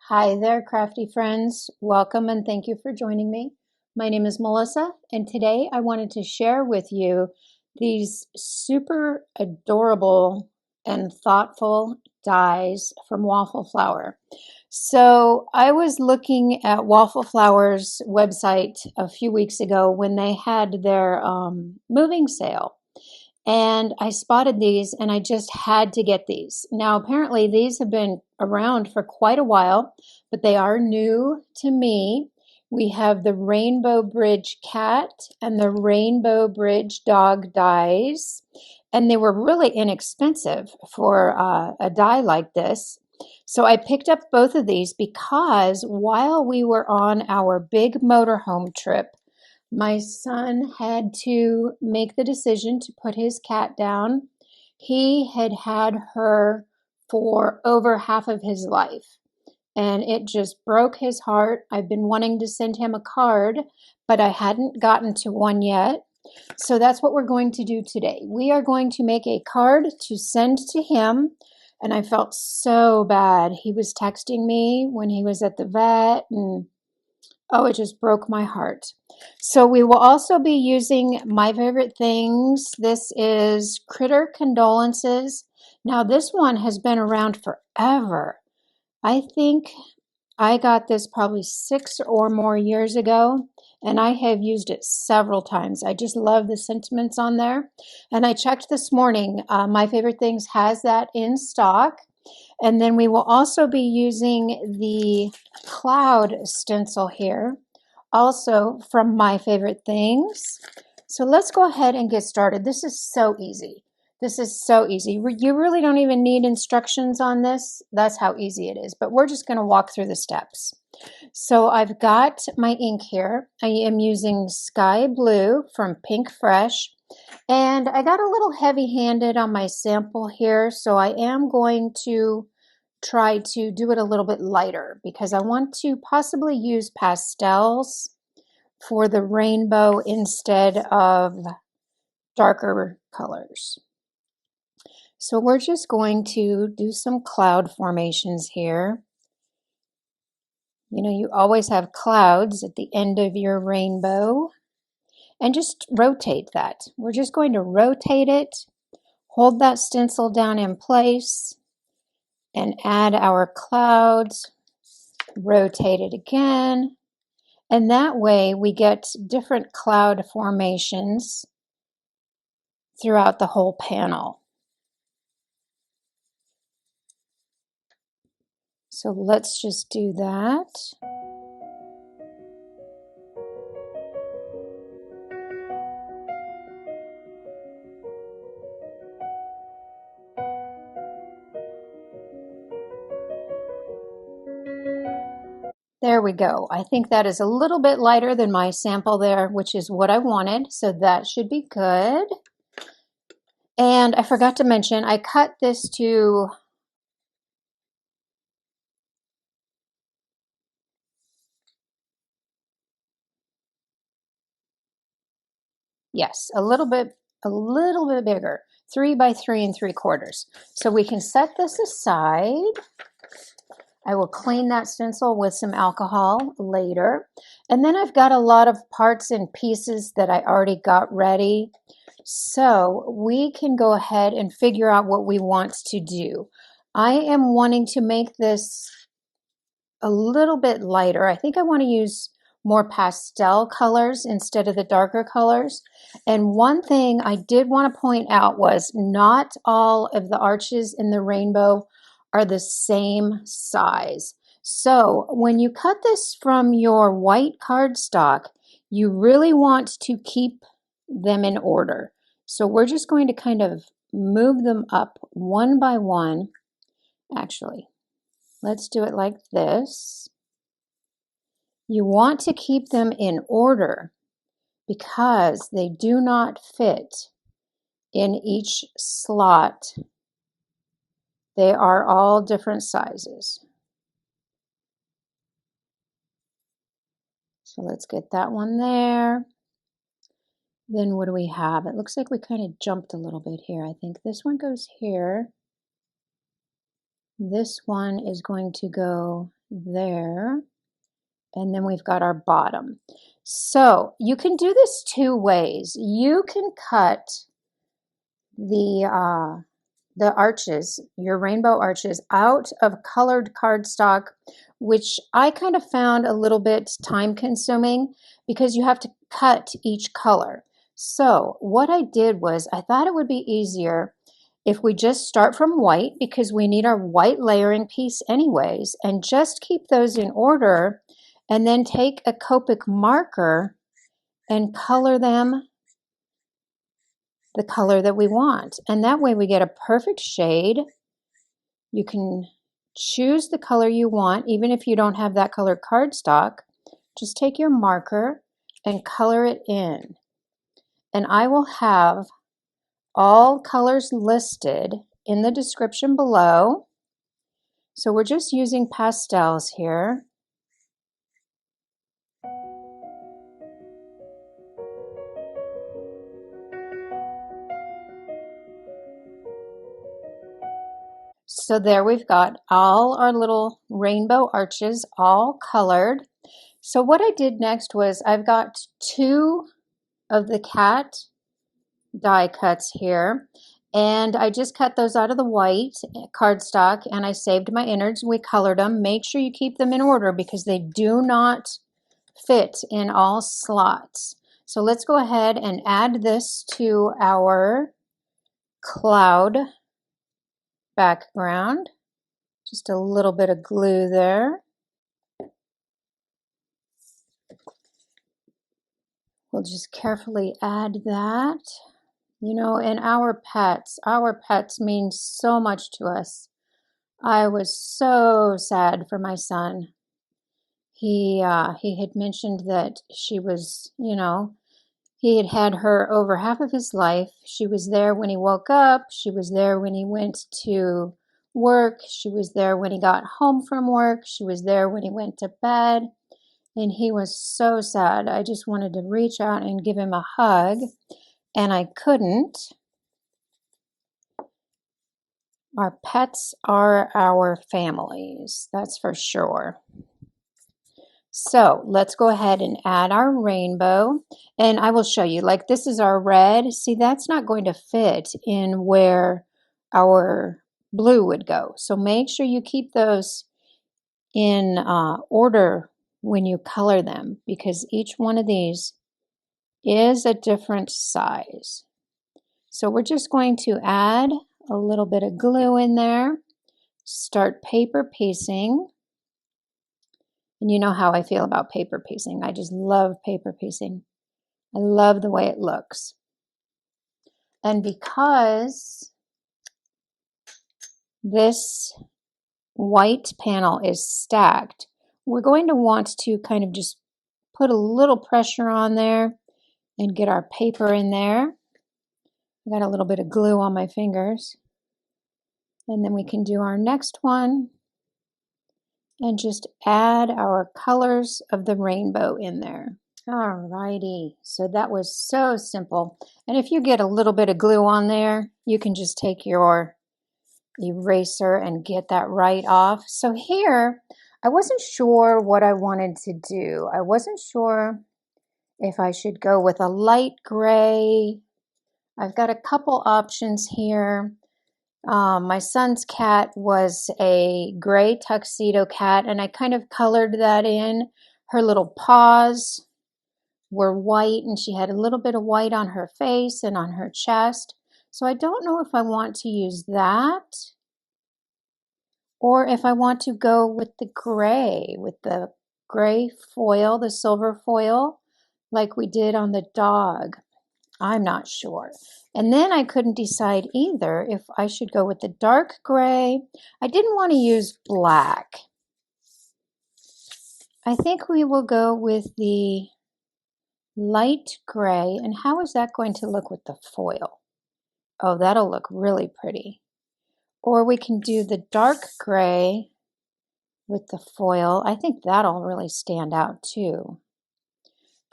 Hi there, crafty friends. Welcome and thank you for joining me. My name is Melissa, and today I wanted to share with you these super adorable and thoughtful dies from Waffle Flower. So I was looking at Waffle Flower's website a few weeks ago when they had their moving sale. And I spotted these and I just had to get these. Now, apparently, these have been around for quite a while, but they are new to me. We have the Rainbow Bridge cat and the Rainbow Bridge dog dies, and they were really inexpensive for a die like this. So I picked up both of these because while we were on our big motorhome trip, my son had to make the decision to put his cat down. He had had her for over half of his life, and it just broke his heart. I've been wanting to send him a card, but I hadn't gotten to one yet. So that's what we're going to do today. We are going to make a card to send to him, and I felt so bad. He was texting me when he was at the vet, and oh, it just broke my heart. So we will also be using My Favorite Things. This is Critter Condolences. Now this one has been around forever. I think I got this probably 6 or more years ago, and I have used it several times. I just love the sentiments on there. And I checked this morning. My Favorite Things has that in stock. And then we will also be using the cloud stencil here, also from My Favorite Things. So let's go ahead and get started. This is so easy. This is so easy. You really don't even need instructions on this. That's how easy it is. But we're just going to walk through the steps. So I've got my ink here. I am using Sky Blue from Pinkfresh. And I got a little heavy-handed on my sample here, so I am going to try to do it a little bit lighter because I want to possibly use pastels for the rainbow instead of darker colors. So we're just going to do some cloud formations here. You know, you always have clouds at the end of your rainbow. And just rotate that. We're just going to rotate it, hold that stencil down in place, and add our clouds, rotate it again, and that way we get different cloud formations throughout the whole panel. So let's just do that. There we go. I think that is a little bit lighter than my sample there, which is what I wanted. So that should be good. And I forgot to mention, I cut this to yes, a little bit bigger, 3 by 3 3/4. So we can set this aside. I will clean that stencil with some alcohol later. And then I've got a lot of parts and pieces that I already got ready. So we can go ahead and figure out what we want to do. I am wanting to make this a little bit lighter. I think I want to use more pastel colors instead of the darker colors. And one thing I did want to point out was not all of the arches in the rainbow are the same size. So when you cut this from your white cardstock, you really want to keep them in order. So we're just going to kind of move them up one by one. Actually, let's do it like this. You want to keep them in order because they do not fit in each slot. They are all different sizes. So let's get that one there. Then what do we have? It looks like we kind of jumped a little bit here. I think this one goes here. This one is going to go there. And then we've got our bottom. So you can do this two ways. You can cut the arches, your rainbow arches, out of colored cardstock, which I kind of found a little bit time consuming because you have to cut each color. So what I did was I thought it would be easier if we just start from white, because we need our white layering piece anyways, and just keep those in order, and then take a Copic marker and color them the color that we want. And that way we get a perfect shade. You can choose the color you want, even if you don't have that colored cardstock. Just take your marker and color it in. And I will have all colors listed in the description below. So we're just using pastels here. So there we've got all our little rainbow arches all colored. So what I did next was I've got two of the cat die cuts here, and I just cut those out of the white cardstock, and I saved my innards. We colored them. Make sure you keep them in order because they do not fit in all slots. So let's go ahead and add this to our cloud background. Just a little bit of glue there. We'll just carefully add that. You know, and our pets mean so much to us. I was so sad for my son. He had mentioned that she was, you know, he had had her over half of his life. She was there when he woke up. She was there when he went to work. She was there when he got home from work. She was there when he went to bed. And he was so sad. I just wanted to reach out and give him a hug, and I couldn't. Our pets are our families, that's for sure. So let's go ahead and add our rainbow, and I will show you, like this is our red. See, that's not going to fit in where our blue would go. So make sure you keep those in order when you color them, because each one of these is a different size. So we're just going to add a little bit of glue in there, start paper piecing. And you know how I feel about paper piecing. I just love paper piecing. I love the way it looks. And because this white panel is stacked, we're going to want to kind of just put a little pressure on there and get our paper in there. I got a little bit of glue on my fingers. And then we can do our next one and just add our colors of the rainbow in there. Alrighty, so that was so simple. And if you get a little bit of glue on there, you can just take your eraser and get that right off. So here, I wasn't sure what I wanted to do. I wasn't sure if I should go with a light gray. I've got a couple options here. My son's cat was a gray tuxedo cat, and I kind of colored that in. Her little paws were white, and she had a little bit of white on her face and on her chest. So I don't know if I want to use that or if I want to go with the gray foil, the silver foil, like we did on the dog. I'm not sure. And then I couldn't decide either if I should go with the dark gray. I didn't want to use black. I think we will go with the light gray. And how is that going to look with the foil? Oh, that'll look really pretty. Or we can do the dark gray with the foil. I think that'll really stand out too.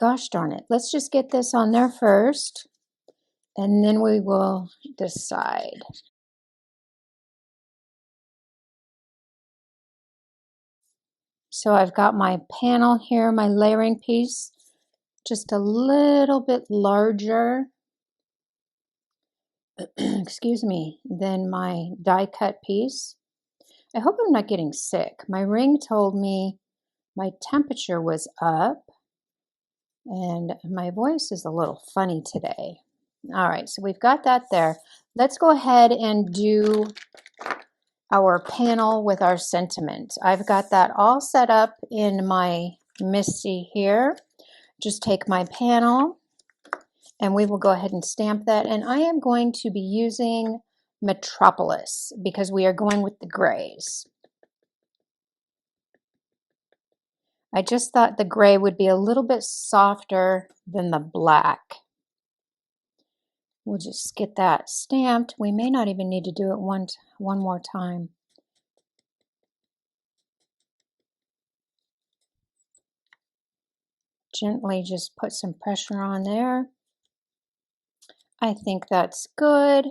Gosh darn it. Let's just get this on there first, and then we will decide. So I've got my panel here, my layering piece, just a little bit larger, excuse me, than my die cut piece. I hope I'm not getting sick. My ring told me my temperature was up and my voice is a little funny today. All right, so we've got that there. Let's go ahead and do our panel with our sentiment. I've got that all set up in my MISTI here. Just take my panel and we will go ahead and stamp that. And I am going to be using Metropolis because we are going with the grays. I just thought the gray would be a little bit softer than the black. We'll just get that stamped. We may not even need to do it one more time. Gently just put some pressure on there. I think that's good.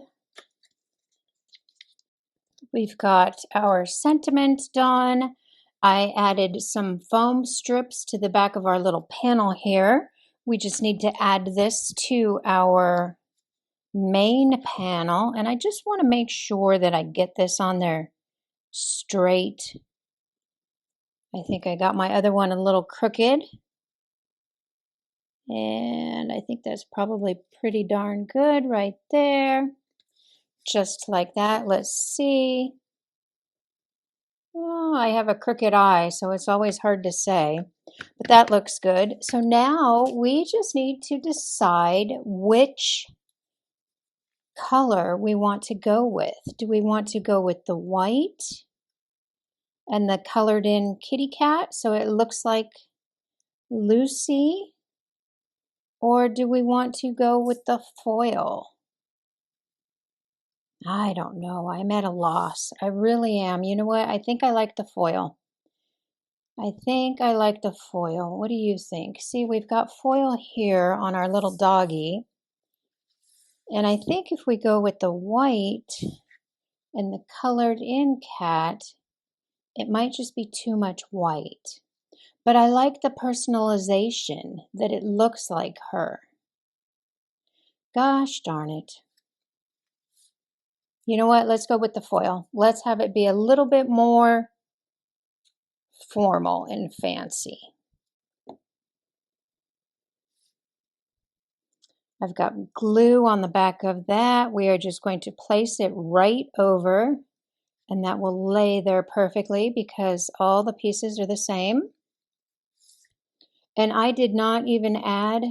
We've got our sentiment done. I added some foam strips to the back of our little panel here. We just need to add this to our main panel, and I just want to make sure that I get this on there straight. I think I got my other one a little crooked, and I think that's probably pretty darn good right there. Just like that. Let's see. Oh, I have a crooked eye, so it's always hard to say, but that looks good. So now we just need to decide which color we want to go with. Do we want to go with the white and the colored in kitty cat so it looks like Lucy? Or do we want to go with the foil? I don't know. I'm at a loss. I really am. You know what? I think I like the foil. I think I like the foil. What do you think? See, we've got foil here on our little doggy. And I think if we go with the white and the colored in cat, it might just be too much white. But I like the personalization that it looks like her. Gosh darn it. You know what? Let's go with the foil. Let's have it be a little bit more formal and fancy. I've got glue on the back of that. We are just going to place it right over, and that will lay there perfectly because all the pieces are the same. And I did not even add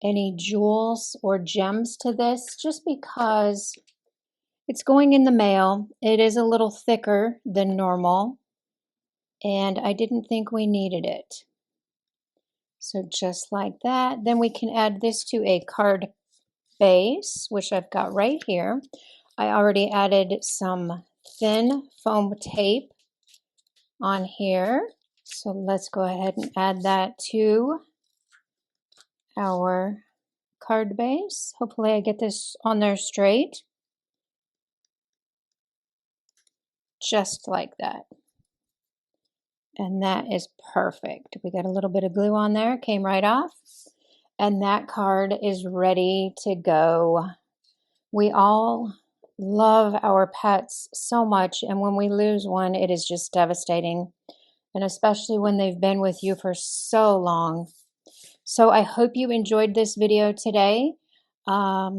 any jewels or gems to this just because it's going in the mail. It is a little thicker than normal, and I didn't think we needed it. So just like that. Then we can add this to a card base, which I've got right here. I already added some thin foam tape on here. So let's go ahead and add that to our card base. Hopefully I get this on there straight. Just like that. And that is perfect. We got a little bit of glue on there, came right off. And that card is ready to go. We all love our pets so much, and when we lose one, it is just devastating, and especially when they've been with you for so long. So I hope you enjoyed this video today. I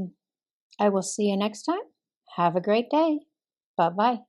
will see you next time. Have a great day. Bye-bye.